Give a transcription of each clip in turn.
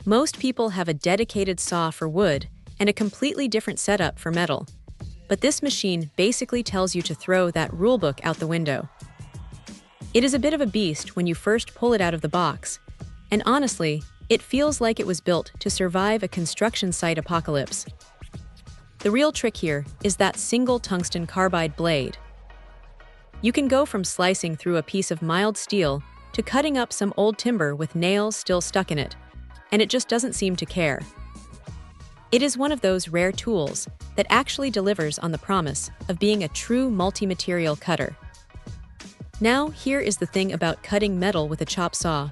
Most people have a dedicated saw for wood and a completely different setup for metal. But this machine basically tells you to throw that rulebook out the window. It is a bit of a beast when you first pull it out of the box, and honestly, it feels like it was built to survive a construction site apocalypse. The real trick here is that single tungsten carbide blade. You can go from slicing through a piece of mild steel to cutting up some old timber with nails still stuck in it, and it just doesn't seem to care. It is one of those rare tools that actually delivers on the promise of being a true multi-material cutter. Now, here is the thing about cutting metal with a chop saw.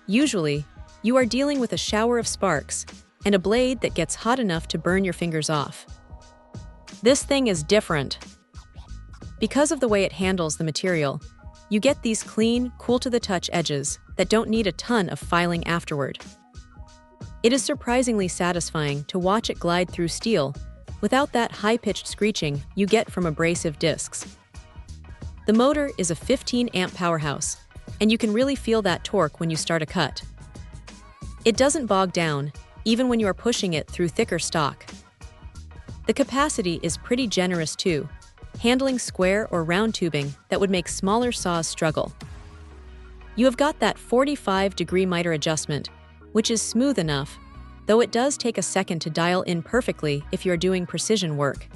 Usually, you are dealing with a shower of sparks and a blade that gets hot enough to burn your fingers off. This thing is different. Because of the way it handles the material, you get these clean, cool-to-the-touch edges that don't need a ton of filing afterward. It is surprisingly satisfying to watch it glide through steel without that high-pitched screeching you get from abrasive discs. The motor is a 15-amp powerhouse, and you can really feel that torque when you start a cut. It doesn't bog down, even when you are pushing it through thicker stock. The capacity is pretty generous too, handling square or round tubing that would make smaller saws struggle. You have got that 45-degree miter adjustment, which is smooth enough, though it does take a second to dial in perfectly if you're doing precision work.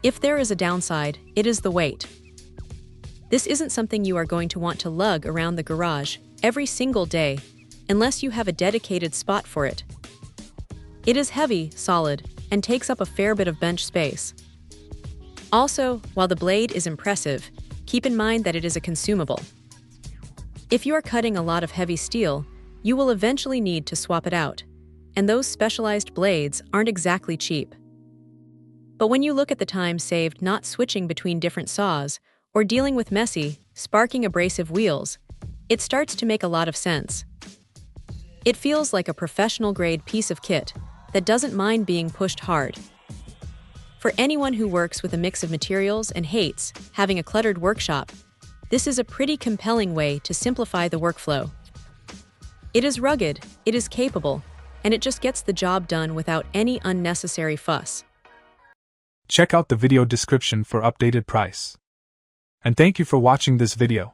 If there is a downside, it is the weight. This isn't something you are going to want to lug around the garage every single day, unless you have a dedicated spot for it. It is heavy, solid, and takes up a fair bit of bench space. Also, while the blade is impressive, keep in mind that it is a consumable. If you are cutting a lot of heavy steel, you will eventually need to swap it out, and those specialized blades aren't exactly cheap. But when you look at the time saved not switching between different saws or dealing with messy, sparking abrasive wheels, it starts to make a lot of sense. It feels like a professional-grade piece of kit that doesn't mind being pushed hard. For anyone who works with a mix of materials and hates having a cluttered workshop, this is a pretty compelling way to simplify the workflow. It is rugged, it is capable, and it just gets the job done without any unnecessary fuss. Check out the video description for updated price. And thank you for watching this video.